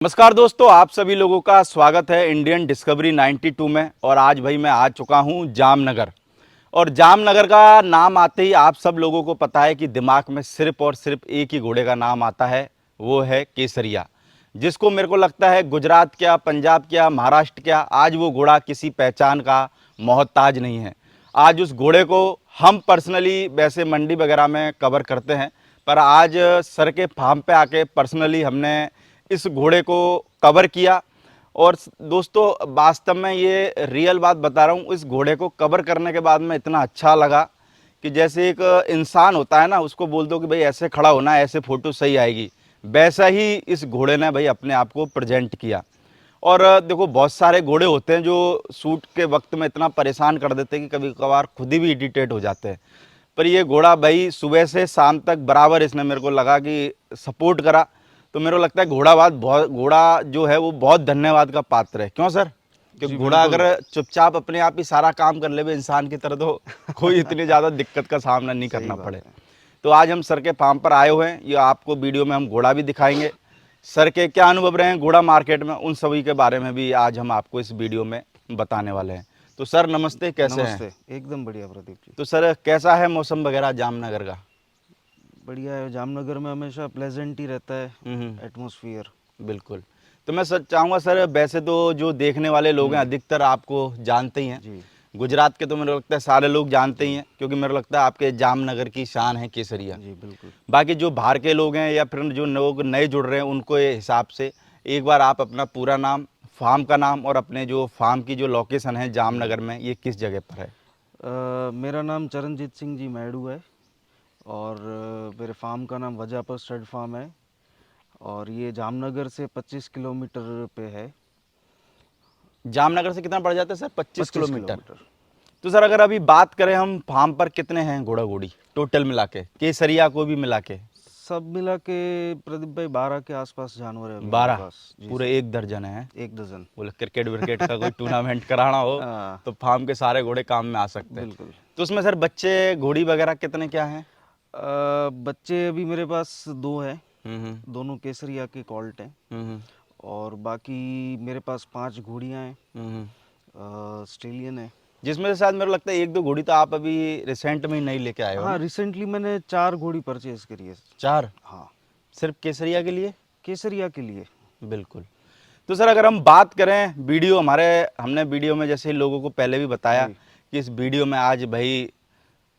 नमस्कार दोस्तों, आप सभी लोगों का स्वागत है इंडियन डिस्कवरी 92 में। और आज भाई मैं आ चुका हूं जामनगर। और जामनगर का नाम आते ही आप सब लोगों को पता है कि दिमाग में सिर्फ और सिर्फ एक ही घोड़े का नाम आता है, वो है केसरिया। जिसको मेरे को लगता है गुजरात क्या, पंजाब क्या, महाराष्ट्र क्या, आज वो घोड़ा किसी पहचान का मोहताज नहीं है। आज उस घोड़े को हम पर्सनली वैसे मंडी वगैरह में कवर करते हैं, पर आज सर के फार्म पे आके पर्सनली हमने इस घोड़े को कवर किया। और दोस्तों, वास्तव में ये रियल बात बता रहा हूँ, इस घोड़े को कवर करने के बाद में इतना अच्छा लगा कि जैसे एक इंसान होता है ना, उसको बोल दो कि भाई ऐसे खड़ा होना है, ऐसे फ़ोटो सही आएगी, वैसा ही इस घोड़े ने भाई अपने आप को प्रेजेंट किया। और देखो, बहुत सारे घोड़े होते हैं जो शूट के वक्त में इतना परेशान कर देते हैं कि कभी कभार खुद ही भी इरिटेट हो जाते हैं। पर ये घोड़ा भाई सुबह से शाम तक बराबर इसने मेरे को लगा कि सपोर्ट करा। तो मेरे को लगता है घोड़ा जो है वो बहुत धन्यवाद का पात्र है। क्यों सर? क्योंकि जी घोड़ा बिल्कुल। अगर चुपचाप अपने आप ही सारा काम कर ले इंसान की तरह, तो कोई इतनी ज़्यादा दिक्कत का सामना नहीं सही करना बात पड़े। है। तो आज हम सर के फार्म पर आए हुए हैं। ये आपको वीडियो में हम घोड़ा भी दिखाएंगे, सर के क्या अनुभव रहे हैं घोड़ा मार्केट में, उन सभी के बारे में भी आज हम आपको इस वीडियो में बताने वाले हैं। तो सर नमस्ते, कैसे हैं? नमस्ते, एकदम बढ़िया प्रदीप जी। तो सर कैसा है मौसम वगैरह जामनगर का? बढ़िया है, जामनगर में हमेशा प्लेजेंट ही रहता है हम्म। एटमॉस्फियर। बिल्कुल। तो मैं सर चाहूँगा सर, वैसे तो जो देखने वाले लोग हैं अधिकतर आपको जानते ही हैं। जी गुजरात के तो मेरे को लगता है सारे लोग जानते ही जी हैं, क्योंकि मेरे को लगता है आपके जामनगर की शान है केसरिया। जी बिल्कुल। बाकी जो बाहर के लोग हैं या फिर जो लोग नए जुड़ रहे हैं, उनको ये हिसाब से एक बार आप अपना पूरा नाम, फार्म का नाम और अपने जो फार्म की जो लोकेशन है जी जामनगर में, ये किस जगह पर है? मेरा नाम चरणजीत सिंह जी मैडू है और मेरे फार्म का नाम वजापर स्टड फार्म है और ये जामनगर से 25 किलोमीटर पे है। जामनगर से कितना पड़ जाता है सर? 25 25 किलोमीटर। किलोमीटर। तो सर अगर अभी बात करें हम, फार्म पर कितने हैं घोड़ा घोड़ी टोटल मिला के, केसरिया को भी मिला के? सब मिला के प्रदीप भाई 12 के आसपास जानवर है अभी मेरे 12? पास। जी पूरे सर, 1 दर्जन है? एक डजन। बोले क्रिकेट विकेट का कोई टूर्नामेंट कराना हो हाँ तो फार्म के सारे घोड़े काम में आ सकते हैं। बिल्कुल। तो उसमें सर बच्चे घोड़ी वगैरह कितने क्या हैं? बच्चे अभी मेरे पास दो हैं, हम्म। दोनों केसरिया के कॉल्ट हैं हम्म। और बाकी मेरे पास 5 घोड़ियाँ हैं, हम्म। ऑस्ट्रेलियन है। जिसमें से शायद मेरे को लगता है 1-2 घोड़ी तो आप अभी रिसेंट में ही नहीं लेके आए हो हाँ ना? रिसेंटली मैंने 4 घोड़ी परचेज करी है। 4? हाँ सिर्फ केसरिया के लिए? केसरिया के लिए। बिल्कुल। तो सर अगर हम बात करें वीडियो, हमने वीडियो में जैसे लोगों को पहले भी बताया जी कि इस वीडियो में आज भाई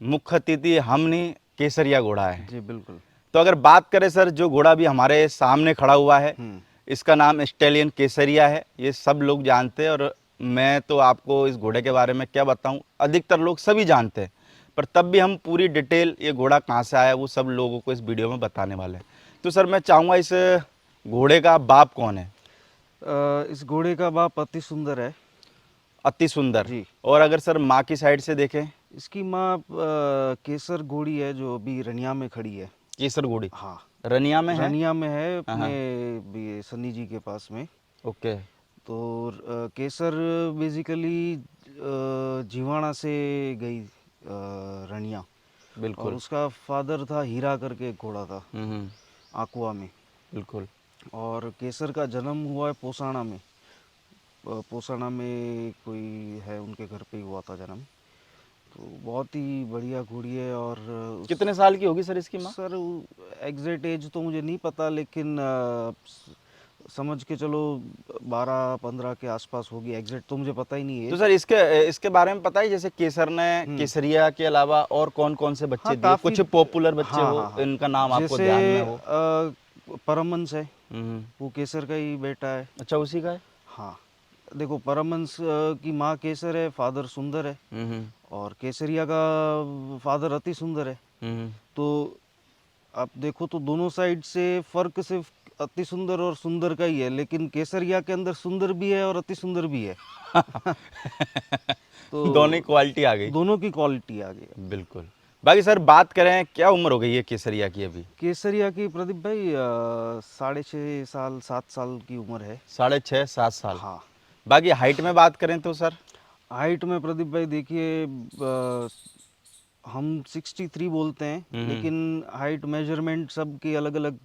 मुख्य अतिथि हम नहीं, केसरिया घोड़ा है। जी बिल्कुल। तो अगर बात करें सर, जो घोड़ा भी हमारे सामने खड़ा हुआ है, हम्म। इसका नाम स्टेलियन केसरिया है। ये सब लोग जानते हैं और मैं तो आपको इस घोड़े के बारे में क्या बताऊं, अधिकतर लोग सभी जानते हैं। पर तब भी हम पूरी डिटेल, ये घोड़ा कहाँ से आया, वो सब लोगों को इस वीडियो में बताने वाले हैं। तो सर मैं चाहूँगा, इस घोड़े का बाप कौन है? इस घोड़े का बाप अति सुंदर है। अति सुंदर। जी। और अगर सर माँ की साइड से देखें? इसकी माँ केसर घोड़ी है जो अभी रनिया में खड़ी है। केसर घोड़ी हाँ रनिया में है? रनिया में है हाँ अपने हाँ। भी सन्नी जी के पास में। ओके। तो केसर बेसिकली जीवाणा से गई रनिया और बिल्कुल। उसका फादर था हीरा करके एक घोड़ा था हम्म। आकुआ में। बिल्कुल। और केसर का जन्म हुआ है पोसाना में। पोसाना में कोई है उनके घर पे ही हुआ था जन्म। तो बहुत ही बढ़िया घोड़ी है। और कितने साल की होगी सर इसकी माँ? सर एग्जैक्ट एज तो मुझे नहीं पता लेकिन समझ के चलो 12-15 के आसपास होगी। एग्जैक्ट तो मुझे पता ही नहीं तो एज। सर इसके इसके बारे में पता है, जैसे केसर ने केसरिया के अलावा और कौन कौन से हाँ बच्चे दिए, काफ़ी। कुछ पॉपुलर बच्चे हाँ हो हाँ हाँ इनका नाम आपको जैसे ध्यान में हो? परमहंस है, हम्म। वो केसर का ही बेटा है। अच्छा, उसी का है? हाँ देखो परमहंस की माँ केसर है, फादर सुंदर है। हम्म। और केसरिया का फादर अति सुंदर है। हम्म। तो आप देखो तो दोनों साइड से फर्क सिर्फ अति सुंदर और सुंदर का ही है, लेकिन केसरिया के अंदर सुंदर भी है और अति सुंदर भी है। तो दोनों ही क्वालिटी आ गई। दोनों की क्वालिटी आ गई है। बिल्कुल। बाकी सर बात करें, क्या उम्र हो गई है केसरिया की अभी? केसरिया की प्रदीप भाई 6.5 साल 7 साल की उम्र है। 6.5-7 साल। हाँ बाकी हाइट में बात करें तो सर? हाइट में प्रदीप भाई देखिए हम 63 बोलते हैं लेकिन हाइट मेजरमेंट सबकी अलग अलग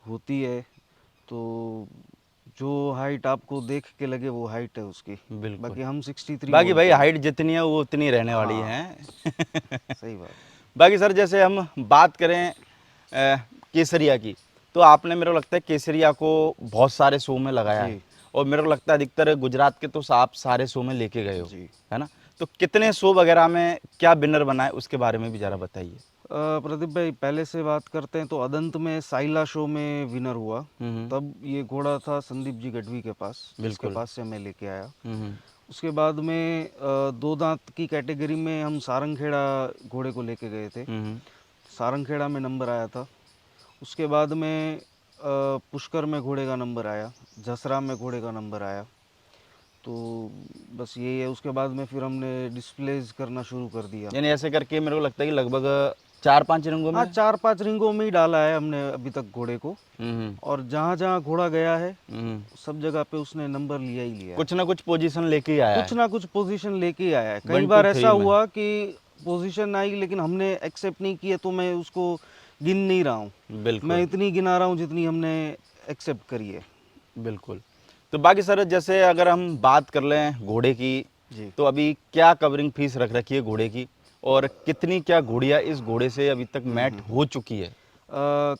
होती है। तो जो हाइट आपको देख के लगे वो हाइट है उसकी। बिल्कुल। बाकी हम 63 बाकी भाई बोलते हैं। हाइट जितनी है वो उतनी रहने वाली हाँ, है। सही बात। बाकी सर जैसे हम बात करें केसरिया की, तो आपने मेरे को लगता है केसरिया को बहुत सारे शो में लगाया है, जी, और मेरे को लगता है अधिकतर गुजरात के तो आप सारे शो में लेके गए हो, जी। है ना? तो कितने शो वगैरह में क्या विनर बनाए उसके बारे में भी ज़रा बताइए। प्रदीप भाई, पहले से बात करते हैं तो अदंत में साइला शो में विनर हुआ। हम्म। तब ये घोड़ा था संदीप जी गढ़वी के पास, जिसके बिल्कुल। पास से मैं लेके आया। हम्म। उसके बाद में दो दांत की कैटेगरी में हम सारंगखेड़ा घोड़े को लेके गए थे। हम्म। सारंगखेड़ा में नंबर आया था। उसके बाद में पुष्कर में घोड़े का नंबर आया, जसरा में घोड़े का नंबर आया। तो बस यही है। उसके बाद में फिर हमने डिस्प्लेज करना शुरू कर दिया। यानी ऐसे करके मेरे को लगता है कि लगभग 4-5 रंगों में। हाँ, 4-5 रिंगों में ही डाला है हमने अभी तक घोड़े को। हम्म। और जहाँ जहाँ घोड़ा गया है हम्म। सब जगह पे उसने नंबर लिया ही लिया है। कुछ ना कुछ पोजीशन लेके ही आया कुछ है। ना कुछ पोजीशन लेके ही आया है। कई 1 2 बार ऐसा 3 में। हुआ कि पोजीशन आई लेकिन हमने एक्सेप्ट नहीं किया, तो मैं उसको गिन नहीं रहा हूँ। मैं बिल्कुल। इतनी गिना रहा हूँ जितनी हमने एक्सेप्ट करी है। बिल्कुल। तो बाकी सर जैसे अगर हम बात कर लें घोड़े की, जी। तो अभी क्या कवरिंग फीस रख रखी है घोड़े की, और कितनी क्या घोड़ियाँ इस घोड़े से अभी तक मैट हो चुकी है?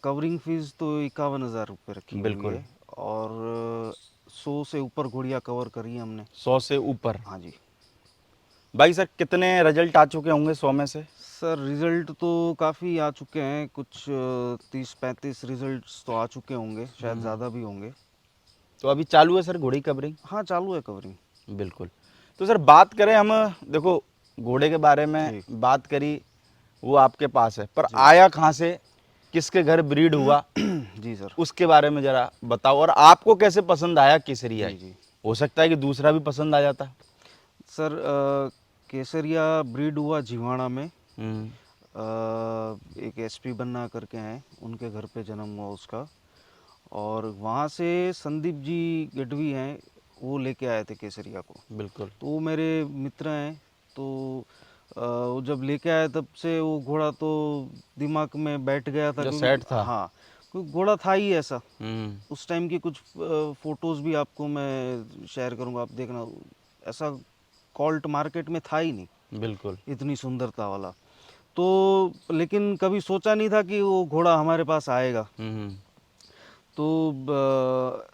कवरिंग फीस तो 51,000 रुपये रखी हुई बिल्कुल। है। और 100 से ऊपर घोड़ियाँ कवर करी है हमने। 100 से ऊपर। हाँ जी। भाई सर कितने रिजल्ट आ चुके होंगे 100 में से? सर रिजल्ट तो काफ़ी आ चुके हैं। कुछ 30-35 रिजल्ट्स तो आ चुके होंगे, शायद ज़्यादा भी होंगे। तो अभी चालू है सर घोड़ी कवरिंग? हाँ, चालू है कवरिंग। बिल्कुल। तो सर बात करें हम, देखो घोड़े के बारे में जी, बात करी, वो आपके पास है, पर जी। आया कहाँ से, किसके घर ब्रीड हुआ, जी सर। उसके बारे में ज़रा बताओ, और आपको कैसे पसंद आया केसरिया? जी, जी। हो सकता है कि दूसरा भी पसंद आ जाता। सर केसरिया ब्रीड हुआ जिवाणा में। हम्म। एक एसपी बन्ना करके हैं, उनके घर पे जन्म हुआ उसका। और वहाँ से संदीप जी गढ़वी हैं, वो लेके आए थे केसरिया को। बिल्कुल। तो वो मेरे मित्र हैं। तो वो जब लेके आए तब से वो घोड़ा तो दिमाग में बैठ गया था, जो क्योंकि सेट था। हाँ, क्योंकि घोड़ा था ही ऐसा। हम्म। उस टाइम की कुछ फोटोज़ भी आपको मैं शेयर करूँगा, आप देखना। ऐसा कॉल्ट मार्केट में था ही नहीं, बिल्कुल। इतनी सुंदरता वाला। तो लेकिन कभी सोचा नहीं था कि वो घोड़ा हमारे पास आएगा। हम्म। तो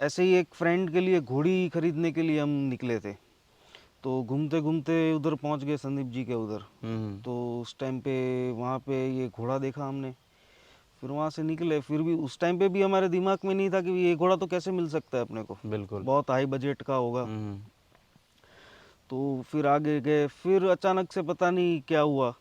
ऐसे ही एक फ्रेंड के लिए घोड़ी खरीदने के लिए हम निकले थे। तो घूमते घूमते उधर पहुंच गए, संदीप जी के उधर। हम्म। तो उस टाइम पे वहाँ पे ये घोड़ा देखा हमने। फिर वहाँ से निकले। फिर भी उस टाइम पे भी हमारे दिमाग में नहीं था कि ये घोड़ा तो कैसे मिल सकता है अपने को, बिल्कुल। बहुत हाई बजट का होगा। हम्म। तो फिर आगे गए। फिर अचानक से पता नहीं क्या हुआ,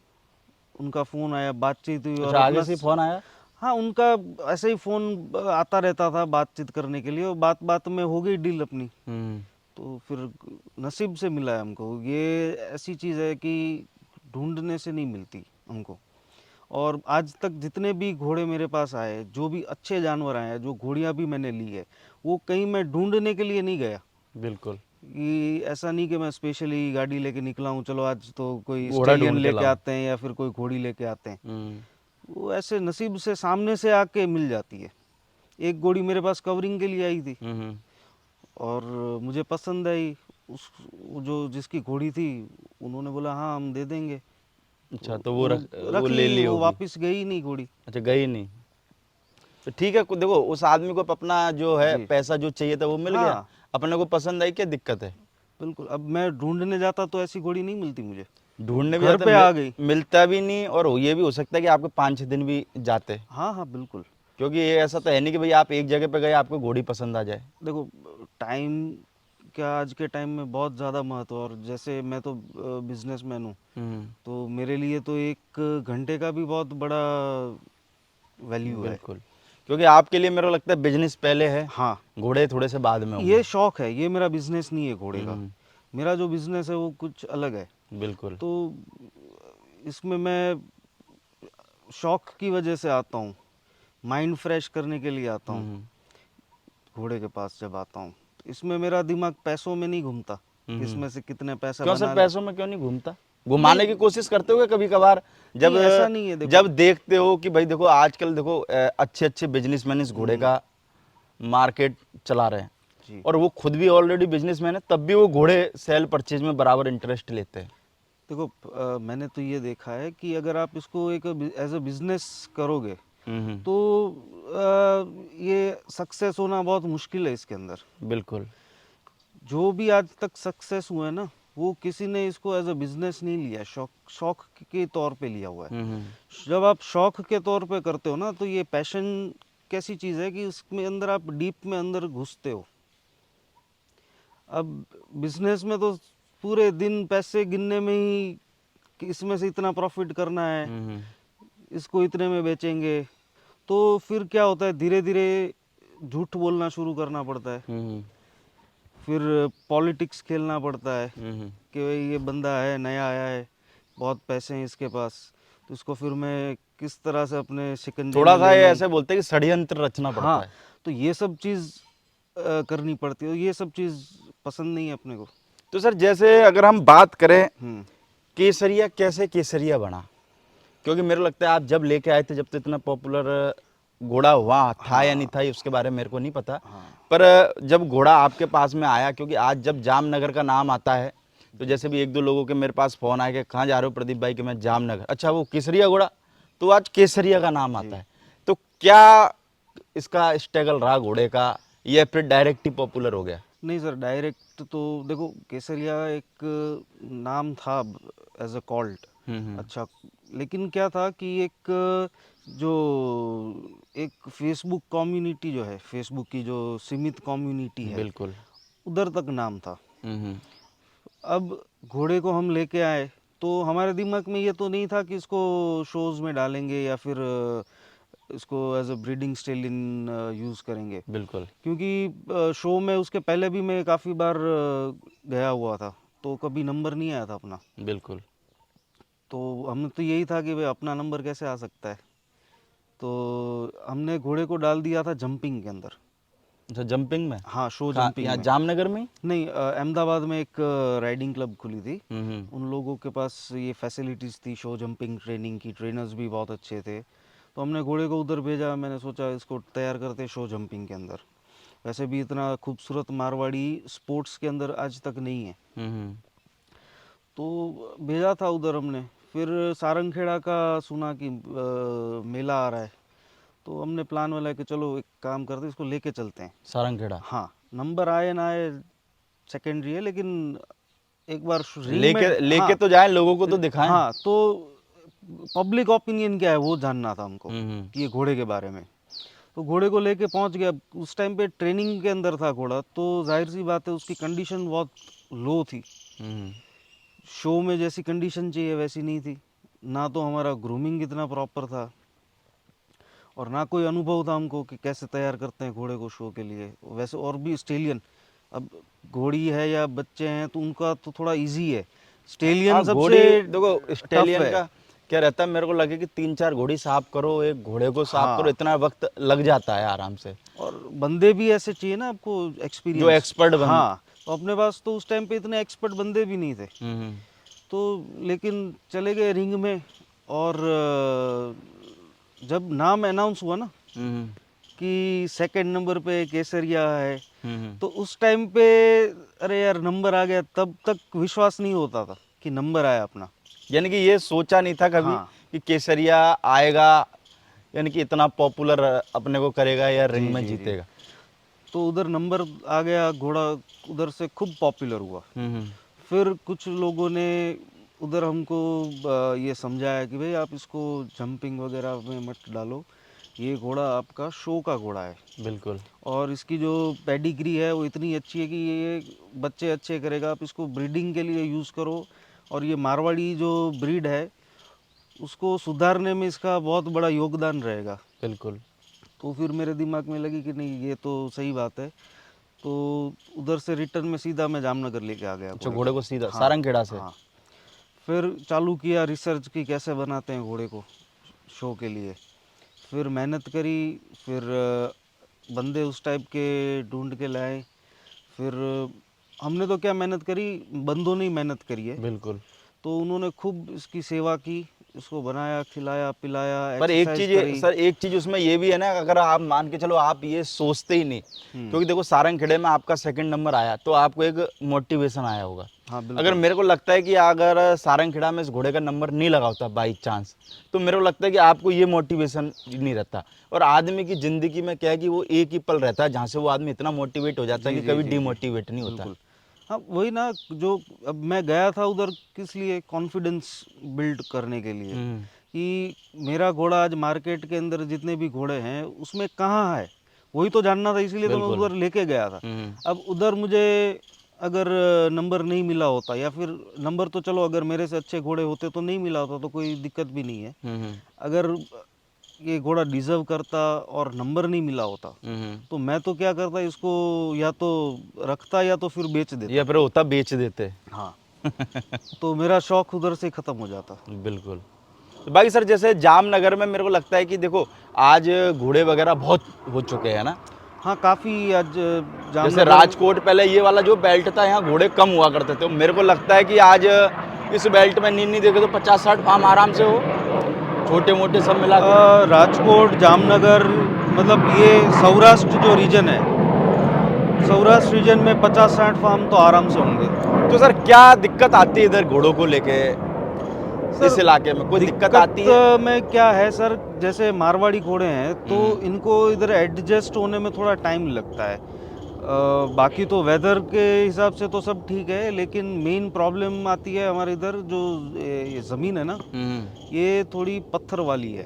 उनका फ़ोन आया, बातचीत हुई और अच्छा, आगे अपना से फोन आया? हाँ, उनका ऐसे ही फ़ोन आता रहता था बातचीत करने के लिए, और बात बात में हो गई डील अपनी। हम्म। तो फिर नसीब से मिला है हमको। ये ऐसी चीज़ है कि ढूंढने से नहीं मिलती हमको। और आज तक जितने भी घोड़े मेरे पास आए, जो भी अच्छे जानवर आए हैं, जो घोड़ियाँ भी मैंने ली है, वो कहीं मैं ढूंढने के लिए नहीं गया। बिल्कुल। कि ऐसा नहीं कि मैं स्पेशली गाड़ी लेके निकला हूँ, चलो आज तो कोई घोड़ा स्टेलियन ढूंढ के लेके लाओ। आते हैं या फिर कोई घोड़ी लेके आते हैं। हम्म। वो ऐसे नसीब से सामने से आके मिल जाती है। एक घोड़ी मेरे पास कवरिंग के लिए आई थी, हम्म। और मुझे पसंद आई। उस वो जो जिसकी घोड़ी थी, उन्होंने बोला हाँ हम दे देंगे। अच्छा, तो तो वो वो वो रख ले ली, ली वो होगी। वापस गई नहीं घोड़ी। अच्छा, गई नहीं। तो ठीक है, देखो उस आदमी को अपना जो है जी। पैसा जो चाहिए था वो मिल गया, हाँ, अपने को पसंद आई, क्या दिक्कत है? बिल्कुल। अब मैं ढूंढने जाता तो ऐसी घोड़ी नहीं मिलती मुझे, ढूंढने भी घर जाते पे आ गई। मिलता भी नहीं, और ये भी हो सकता है कि आपके 5-6 दिन भी जाते, हाँ, हाँ, बिल्कुल। क्योंकि ये ऐसा तो है नहीं कि भाई आप एक जगह पे गए आपको घोड़ी पसंद आ जाए। देखो, टाइम क्या आज के टाइम में बहुत ज़्यादा महत्व है। और जैसे मैं तो बिजनेसमैन हूँ, हम्म। तो मेरे लिए तो 1 घंटे का भी बहुत बड़ा वैल्यू है। बिल्कुल। क्योंकि आपके लिए मेरे को लगता है बिजनेस पहले है, हाँ, घोड़े थोड़े से बाद में होंगे। ये शौक है, ये मेरा बिजनेस नहीं है घोड़े का। हम्म। मेरा जो बिजनेस है वो कुछ अलग है। बिल्कुल। तो इसमें मैं शौक की वजह से आता हूँ, माइंड फ्रेश करने के लिए आता हूँ। हम्म। घोड़े के पास जब आता हूँ तो इसमें मेरा दिमाग पैसों में नहीं घूमता, कि हम्म। इसमें से कितने पैसा क्यों सर, बना ले। पैसों में क्यों नहीं घूमता? घुमाने की नहीं, कोशिश करते हो कभी कभार, जब नहीं, ऐसा नहीं है। देखो, जब देखते हो कि भाई देखो आजकल देखो अच्छे अच्छे बिजनेसमैन इस घोड़े का मार्केट चला रहे हैं जी। और वो खुद भी ऑलरेडी बिजनेसमैन है, तब भी वो घोड़े सेल परचेज में बराबर इंटरेस्ट लेते हैं। देखो मैंने तो ये देखा है कि अगर आप इसको एक एज अ बिजनेस करोगे हम्म, तो ये सक्सेस होना बहुत मुश्किल है इसके अंदर। बिल्कुल। जो भी आज तक सक्सेस हुए हैं ना, वो किसी ने इसको एज अ बिजनेस नहीं लिया, शौक शौक के तौर पे लिया हुआ है। हम्म, जब आप शौक के तौर पे करते हो ना, तो ये पैशन कैसी चीज़ है कि उसमें अंदर आप डीप में अंदर घुसते हो। अब बिजनेस में तो पूरे दिन पैसे गिनने में ही कि इसमें से इतना प्रॉफिट करना है, हम्म, इसको इतने में बेचेंगे, तो फिर क्या होता है, धीरे धीरे झूठ बोलना शुरू करना पड़ता है, हम्म, फिर पॉलिटिक्स खेलना पड़ता है हम्म। कि भाई ये बंदा है, नया आया है, बहुत पैसे हैं इसके पास, तो इसको फिर मैं किस तरह से अपने शिकंजे थोड़ा में सा ले ये लूँ। ऐसे बोलते हैं कि षड्यंत्र रचना पड़ता हाँ, है। तो ये सब चीज़ करनी पड़ती है, ये सब चीज़ पसंद नहीं है अपने को। तो सर जैसे अगर हम बात करें हम्म। केसरिया, कैसे केसरिया बना, क्योंकि मेरे को लगता है आप जब लेके आए थे, जब तो इतना पॉपुलर घोड़ा हुआ था या नहीं हाँ था, ये उसके बारे में मेरे को नहीं पता। हाँ पर जब घोड़ा आपके पास में आया, क्योंकि आज जब जामनगर का नाम आता है तो जैसे भी एक दो लोगों के मेरे पास फ़ोन आया कि कहाँ जा रहे हो प्रदीप भाई, कि मैं जामनगर, अच्छा वो केसरिया घोड़ा, तो आज केसरिया का नाम आता जी। है। तो क्या इसका स्ट्रगल रहा घोड़े का, या फिर डायरेक्ट ही पॉपुलर हो गया? नहीं सर, डायरेक्ट तो देखो, केसरिया एक नाम था एज अ कॉल्ट। हम्म, अच्छा, लेकिन क्या था कि जो एक फेसबुक कम्युनिटी जो है, फेसबुक की जो सीमित कम्युनिटी है, बिल्कुल। उधर तक नाम था। हम्म, अब घोड़े को हम लेके आए तो हमारे दिमाग में ये तो नहीं था कि इसको शोज में डालेंगे या फिर इसको as a breeding stallion use करेंगे, बिल्कुल। क्योंकि शो में उसके पहले भी मैं काफ़ी बार गया हुआ था, तो कभी नंबर नहीं आया था अपना। बिल्कुल। तो हमें तो यही था कि भाई अपना नंबर कैसे आ सकता है, तो हमने घोड़े को डाल दिया था जंपिंग के अंदर। अच्छा, जंपिंग में? हाँ, शो कहाँ, जंपिंग यहाँ में। जामनगर में ही? नहीं, अहमदाबाद में एक राइडिंग क्लब खुली थी। हम्म, उन लोगों के पास ये फैसिलिटीज़ थी शो जंपिंग ट्रेनिंग की, ट्रेनर्स भी बहुत अच्छे थे, तो हमने घोड़े को उधर भेजा। मैंने सोचा इसको तैयार करते शो जंपिंग के अंदर। वैसे भी इतना खूबसूरत मारवाड़ी स्पोर्ट्स के अंदर आज तक नहीं है, हम्म, तो भेजा था उधर हमने। फिर सारंगखेड़ा का सुना कि मेला आ रहा है, तो हमने प्लान वाला कि चलो एक काम करते इसको लेके चलते हैं। सारंगखेड़ा। हाँ, नंबर आए ना आए सेकेंडरी है, लेकिन एक बार रिंग में। लेके लेके हाँ तो जाएं, लोगों को तो दिखाएं। हाँ, तो पब्लिक ओपिनियन क्या है वो जानना था हमको, हम्म, कि ये घोड़े के बारे में। तो घोड़े को लेके पहुंच गया। उस टाइम पे ट्रेनिंग के अंदर था घोड़ा, तो जाहिर सी बात है उसकी कंडीशन बहुत लो थी। हम्म, शो में जैसी कंडीशन चाहिए वैसी नहीं थी, ना तो हमारा ग्रूमिंग इतना प्रॉपर था, और ना कोई अनुभव था हमको कि कैसे तैयार करते हैं घोड़े को शो के लिए। वैसे और भी स्टेलियन, अब घोड़ी है या बच्चे हैं तो उनका तो थोड़ा इजी है, स्टेलियन हाँ सबसे घोड़ी देखो, टफ स्टेलियन है। का क्या रहता है, मेरे को लगे कि 3-4 घोड़ी साफ करो, एक घोड़े को साफ करो, हाँ, इतना वक्त लग जाता है आराम से। और बंदे भी ऐसे चाहिए ना आपको, जो एक्सपीरियंस। एक्सपर्ट बन। हाँ, तो अपने पास तो उस टाइम पे इतने एक्सपर्ट बंदे भी नहीं थे, हम्म, तो लेकिन चले गए रिंग में। और जब नाम अनाउंस हुआ ना हम्म, कि सेकंड नंबर पे केसरिया है, हम्म, तो उस टाइम पे अरे यार नंबर आ गया, तब तक विश्वास नहीं होता था कि नंबर आया अपना। यानी कि ये सोचा नहीं था कभी हाँ कि केसरिया आएगा, यानी कि इतना पॉपुलर अपने को करेगा या रिंग जी में जी जी। जीतेगा। तो उधर नंबर आ गया, घोड़ा उधर से खूब पॉपुलर हुआ। हम्म, फिर कुछ लोगों ने उधर हमको ये समझाया कि भाई आप इसको जंपिंग वगैरह में मत डालो, ये घोड़ा आपका शो का घोड़ा है, बिल्कुल। और इसकी जो पेडिग्री है वो इतनी अच्छी है कि ये बच्चे अच्छे करेगा, आप इसको ब्रीडिंग के लिए यूज़ करो, और ये मारवाड़ी जो ब्रीड है उसको सुधारने में इसका बहुत बड़ा योगदान रहेगा। बिल्कुल। तो फिर मेरे दिमाग में लगी कि नहीं, ये तो सही बात है। तो उधर से रिटर्न में सीधा मैं जामनगर लेके आ गया अच्छा, घोड़े घोड़े को। को सीधा हाँ सारंगखेड़ा से? हाँ। फिर चालू किया रिसर्च की कैसे बनाते हैं घोड़े को शो के लिए। फिर मेहनत करी, फिर बंदे उस टाइप के ढूंढ के लाए। फिर हमने तो क्या मेहनत करी, बंदों ने ही मेहनत करी है। बिल्कुल। तो उन्होंने खूब इसकी सेवा की, इसको बनाया, खिलाया, पिलाया, पर एक एक्सरसाइज चीज करी। सर, एक चीज उसमें ये भी है ना, अगर आप मान के चलो आप ये सोचते ही नहीं, क्योंकि देखो सारंग खेड़े में आपका सेकंड नंबर आया तो आपको एक मोटिवेशन आया होगा। हाँ अगर बिल्कुल। मेरे को लगता है कि अगर सारंग खेड़ा में इस घोड़े का नंबर नहीं लगा होता बाई चांस, तो मेरे को लगता है कि आपको ये मोटिवेशन नहीं रहता। और आदमी की ज़िंदगी में क्या है कि वो एक ही पल रहता है जहाँ से वो आदमी इतना मोटिवेट हो जाता है जी कि जी कभी जी जी डिमोटिवेट नहीं होता। बिल्कुल। हाँ वही ना, जो अब मैं गया था उधर किस लिए, कॉन्फिडेंस बिल्ड करने के लिए, हम्म। कि मेरा घोड़ा आज मार्केट के अंदर जितने भी घोड़े हैं उसमें कहाँ है, वही तो जानना था, इसीलिए तो मैं बिल्कुल। उधर लेके गया था। हम्म। अब उधर मुझे अगर नंबर नहीं मिला होता, या फिर नंबर तो चलो अगर मेरे से अच्छे घोड़े होते तो नहीं मिला होता तो कोई दिक्कत भी नहीं है। हम्म। अगर ये घोड़ा डिजर्व करता और नंबर नहीं मिला होता हम्म। तो मैं तो क्या करता, इसको या तो रखता या तो फिर बेच या देता। फिर होता बेच देते। हाँ, तो मेरा शौक उधर से खत्म हो जाता। बिल्कुल। तो बाकी सर जैसे जामनगर में मेरे को लगता है कि देखो आज घोड़े वगैरह बहुत हो चुके हैं ना। हाँ काफ़ी आज जैसे जामनगर। राजकोट पहले ये वाला जो बेल्ट था यहाँ घोड़े कम हुआ करते थे, मेरे को लगता है कि आज इस बेल्ट में नहीं देखे तो 50-60 फार्म आराम से हो, छोटे मोटे सब मिला के। राजकोट, जामनगर, मतलब ये सौराष्ट्र जो रीजन है, सौराष्ट्र रीजन में 50-60 फार्म तो आराम से होंगे। तो सर क्या दिक्कत आती है इधर घोड़ों को लेके, इस इलाके में कोई दिक्कत आती है? में क्या है सर, जैसे मारवाड़ी घोड़े हैं तो इनको इधर एडजस्ट होने में थोड़ा टाइम लगता है। बाकी तो वेदर के हिसाब से तो सब ठीक है, लेकिन मेन प्रॉब्लम आती है हमारे इधर जो ये ज़मीन है ना, ये थोड़ी पत्थर वाली है।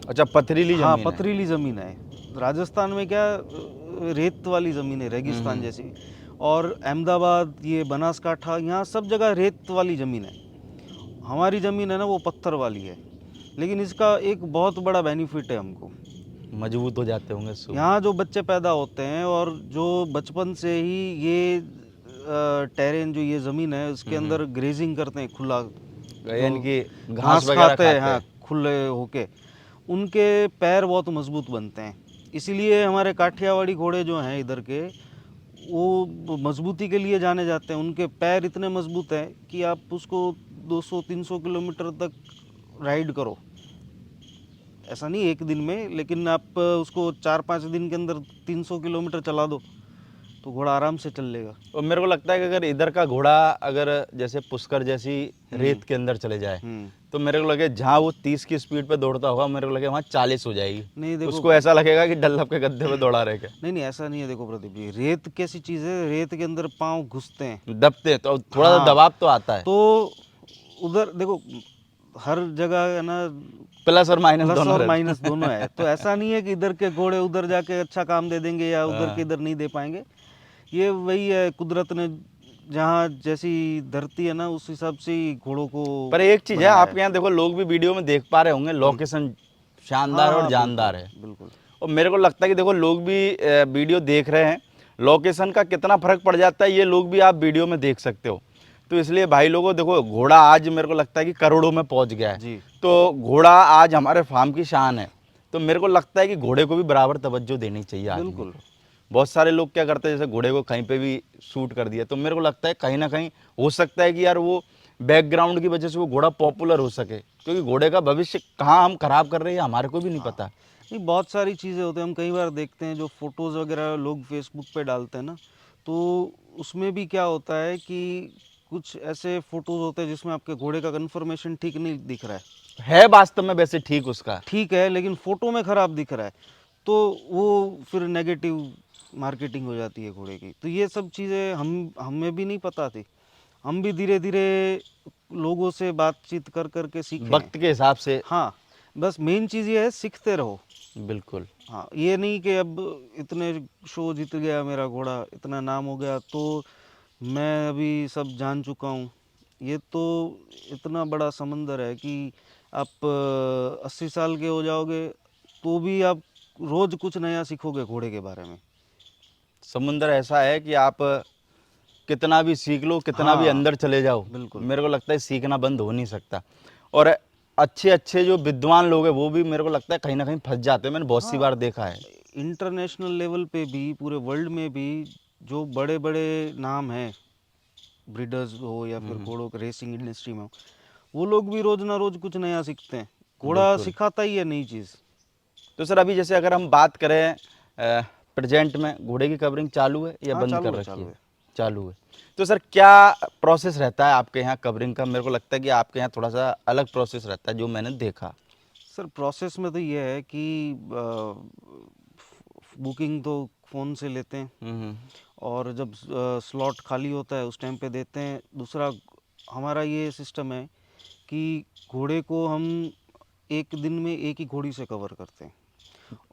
अच्छा, पथरीली हाँ जमीन है। पथरीली ज़मीन है। राजस्थान में क्या रेत वाली ज़मीन है, रेगिस्तान जैसी, और अहमदाबाद, ये बनासकाठा, यहाँ सब जगह रेत वाली ज़मीन है। हमारी ज़मीन है ना वो पत्थर वाली है, लेकिन इसका एक बहुत बड़ा बेनिफिट है हमको। मजबूत हो जाते होंगे सूप। यहाँ जो बच्चे पैदा होते हैं और जो बचपन से ही ये टेरेन, जो ये ज़मीन है उसके अंदर ग्रेजिंग करते हैं, खुला जो यानी कि घास घास वगैरह खाते हैं, खाते हाँ हैं। खुले होके, उनके पैर बहुत मजबूत बनते हैं। इसीलिए हमारे काठियावाड़ी घोड़े जो हैं इधर के, वो मजबूती के लिए जाने जाते हैं। उनके पैर इतने मजबूत हैं कि आप उसको 200-300 किलोमीटर तक राइड करो, ऐसा नहीं एक दिन में, लेकिन आप उसको 4-5 दिन के अंदर 300 किलोमीटर चला दो तो घोड़ा आराम से चल लेगा। और मेरे को लगता है कि अगर इधर का घोड़ा अगर जैसे पुष्कर जैसी रेत के अंदर चले जाए, तो मेरे को लगे जहाँ वो 30 की स्पीड पे दौड़ता होगा, मेरे को लगे वहाँ 40 हो जाएगी। नहीं देखो, उसको ऐसा लगेगा कि डल्लब के गद्दे पे दौड़ा रहे क्या। नहीं ऐसा नहीं है। देखो प्रदीप जी, रेत कैसी चीज़ है, रेत के अंदर पाँव घुसते हैं। दबते तो थोड़ा सा हाँ, दबाव तो आता है। तो उधर देखो हर जगह है ना, प्लस और माइनस प्लस दोनों और रहते माइनस दोनों है। तो ऐसा नहीं है कि इधर के घोड़े उधर जाके अच्छा काम दे देंगे या उधर के इधर नहीं दे पाएंगे। ये वही है, कुदरत ने जहाँ जैसी धरती है ना उस हिसाब से ही घोड़ों को पर एक चीज़ है, बनाया आपके यहाँ देखो लोग भी वीडियो में देख पा रहे होंगे, लोकेशन शानदार हाँ है और हाँ जानदार बिल्कुल है। बिल्कुल। और मेरे को लगता है कि देखो लोग भी वीडियो देख रहे हैं, लोकेशन का कितना फर्क पड़ जाता है ये लोग भी आप वीडियो में देख सकते हो। तो इसलिए भाई लोगों देखो, घोड़ा आज मेरे को लगता है कि करोड़ों में पहुंच गया है। जी तो घोड़ा आज हमारे फार्म की शान है। तो मेरे को लगता है कि घोड़े को भी बराबर तवज्जो देनी चाहिए आदमी बिल्कुल। को। बहुत सारे लोग क्या करते हैं, जैसे घोड़े को कहीं पे भी शूट कर दिया, तो मेरे को लगता है कहीं ना कहीं हो सकता है कि यार वो बैकग्राउंड की वजह से वो घोड़ा पॉपुलर हो सके, क्योंकि घोड़े का भविष्य कहाँ हम खराब कर रहे हैं हमारे को भी नहीं पता। नहीं बहुत सारी चीज़ें होती हैं, हम कई बार देखते हैं जो फोटोज़ वगैरह लोग फेसबुक पे डालते हैं ना, तो उसमें भी क्या होता है कि कुछ ऐसे फोटोज़ होते हैं जिसमें आपके घोड़े का कन्फर्मेशन ठीक नहीं दिख रहा है वास्तव में वैसे ठीक उसका। ठीक है, लेकिन फोटो में ख़राब दिख रहा है, तो वो फिर नेगेटिव मार्केटिंग हो जाती है घोड़े की। तो ये सब चीज़ें हमें भी नहीं पता थी, हम भी धीरे धीरे लोगों से बातचीत कर कर के सीखे हैं। वक्त के हिसाब से। हाँ, बस मेन चीज़ ये है, सीखते रहो। बिल्कुल। हाँ, ये नहीं कि अब इतने शो जीत गया मेरा घोड़ा, इतना नाम हो गया तो मैं अभी सब जान चुका हूँ। ये तो इतना बड़ा समंदर है कि आप 80 साल के हो जाओगे तो भी आप रोज़ कुछ नया सीखोगे घोड़े के बारे में। समुंदर ऐसा है कि आप कितना भी सीख लो, कितना भी हाँ अंदर चले जाओ, बिल्कुल। मेरे को लगता है सीखना बंद हो नहीं सकता। और अच्छे अच्छे जो विद्वान लोग हैं वो भी मेरे को लगता है कहीं ना कहीं फंस जाते हैं, मैंने बहुत सी हाँ, बार देखा है। इंटरनेशनल लेवल पे भी, पूरे वर्ल्ड में भी जो बड़े बड़े नाम हैं, ब्रीडर्स हो या फिर घोड़ों के रेसिंग इंडस्ट्री में हो, वो लोग भी रोज ना रोज कुछ नया सीखते हैं। घोड़ा बिल्कुल। सिखाता ही है नई चीज़। तो सर अभी जैसे अगर हम बात करें प्रेजेंट में घोड़े की कवरिंग चालू है या हाँ, बंद कर चालू है, रखी चालू है? है। चालू है। तो सर क्या प्रोसेस रहता है आपके यहाँ कवरिंग का? मेरे को लगता है कि आपके यहाँ थोड़ा सा अलग प्रोसेस रहता है जो मैंने देखा। सर प्रोसेस में तो ये है कि बुकिंग तो फ़ोन से लेते हैं, हम्म। और जब स्लॉट खाली होता है उस टाइम पे देते हैं। दूसरा, हमारा ये सिस्टम है कि घोड़े को हम एक दिन में एक ही घोड़ी से कवर करते हैं।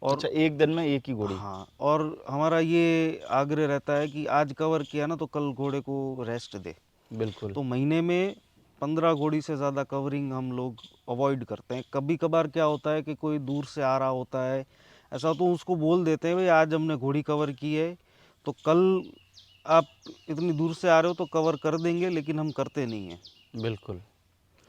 और अच्छा, एक दिन में एक ही घोड़ी? हाँ, और हमारा ये आग्रह रहता है कि आज कवर किया ना तो कल घोड़े को रेस्ट दे। बिल्कुल। तो महीने में 15 घोड़ी से ज़्यादा कवरिंग हम लोग अवॉइड करते हैं। कभी कभार क्या होता है कि कोई दूर से आ रहा होता है, ऐसा तो उसको बोल देते हैं भाई आज हमने घोड़ी कवर की है, तो कल आप इतनी दूर से आ रहे हो तो कवर कर देंगे, लेकिन हम करते नहीं हैं। बिल्कुल।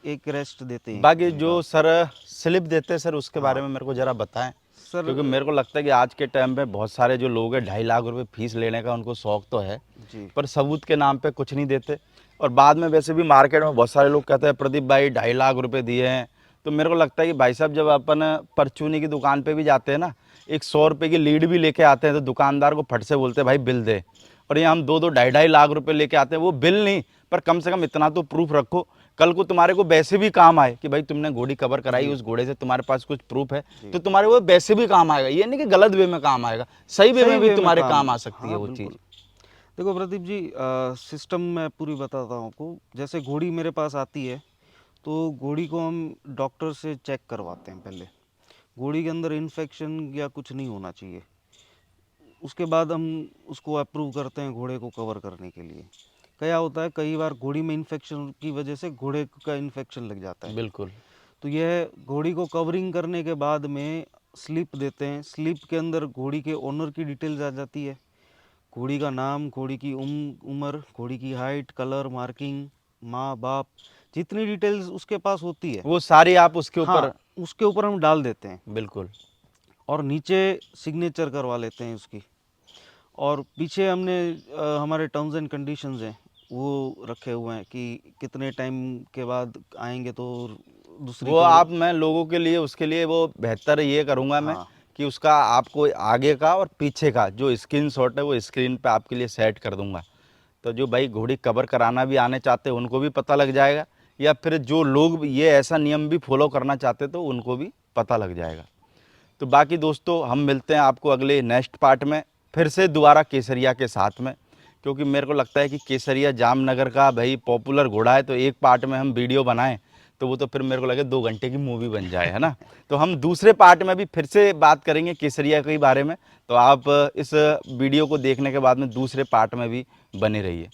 एक रेस्ट देते हैं एक बाकी दिन जो का। सर स्लिप देते हैं सर उसके बारे हाँ में मेरे को ज़रा बताएं, सर। क्योंकि मेरे को लगता है कि आज के टाइम पे बहुत सारे जो लोग हैं 2.5 लाख रुपए फीस लेने का उनको शौक तो है, जी पर सबूत के नाम पे कुछ नहीं देते। और बाद में वैसे भी मार्केट में बहुत सारे लोग कहते हैं प्रदीप भाई 2.5 लाख रुपए दिए हैं। तो मेरे को लगता है कि भाई साहब जब अपन परचूनी की दुकान पे भी जाते हैं ना, एक 100 रुपये की लीड भी लेके आते हैं तो दुकानदार को फट से बोलते हैं भाई बिल दे। और ये हम 2-2 2.5 लाख रुपए लेके आते हैं, वो बिल नहीं पर कम से कम इतना तो प्रूफ रखो, कल को तुम्हारे को वैसे भी काम आए कि भाई तुमने घोड़ी कवर कराई, जी उस घोड़े से तुम्हारे पास कुछ प्रूफ है, जी। तो तुम्हारे वो वैसे भी काम आएगा। ये नहीं कि गलत वे में काम आएगा, सही वे सही में भी वे में तुम्हारे काम। काम आ सकती है हाँ वो चीज़। बिल्कुल। देखो प्रदीप जी, सिस्टम मैं पूरी बताता हूँ आपको। जैसे घोड़ी मेरे पास आती है तो घोड़ी को हम डॉक्टर से चेक करवाते हैं पहले। घोड़ी के अंदर इन्फेक्शन या कुछ नहीं होना चाहिए। उसके बाद हम उसको अप्रूव करते हैं घोड़े को कवर करने के लिए। क्या होता है, कई बार घोड़ी में इन्फेक्शन की वजह से घोड़े का इन्फेक्शन लग जाता है। बिल्कुल। तो यह घोड़ी को कवरिंग करने के बाद में स्लिप देते हैं। स्लिप के अंदर घोड़ी के ओनर की डिटेल्स आ जाती है। घोड़ी का नाम, घोड़ी की उम्र, घोड़ी की हाइट, कलर, मार्किंग, माँ बाप, जितनी डिटेल्स उसके पास होती है, वो सारी आप उसके हाँ, ऊपर। उसके ऊपर हम डाल देते हैं। बिल्कुल। और नीचे सिग्नेचर करवा लेते हैं उसकी। और पीछे हमने हमारे टर्म्स एंड कंडीशंस हैं वो रखे हुए हैं कि कितने टाइम के बाद आएंगे तो दूसरी वो कवर। आप मैं लोगों के लिए उसके लिए वो बेहतर ये करूँगा मैं हाँ कि उसका आपको आगे का और पीछे का जो स्क्रीनशॉट है वो स्क्रीन पे आपके लिए सेट कर दूंगा। तो जो भाई घोड़ी कवर कराना भी आने चाहते हैं उनको भी पता लग जाएगा, या फिर जो लोग ये ऐसा नियम भी फॉलो करना चाहते तो उनको भी पता लग जाएगा। तो बाकी दोस्तों हम मिलते हैं आपको अगले नेक्स्ट पार्ट में फिर से दोबारा केसरिया के साथ में, क्योंकि मेरे को लगता है कि केसरिया जामनगर का भाई पॉपुलर घोड़ा है, तो एक पार्ट में हम वीडियो बनाएं तो वो तो फिर मेरे को लगे 2 घंटे की मूवी बन जाए, है ना। तो हम दूसरे पार्ट में भी फिर से बात करेंगे केसरिया के बारे में। तो आप इस वीडियो को देखने के बाद में दूसरे पार्ट में भी बने रहिए।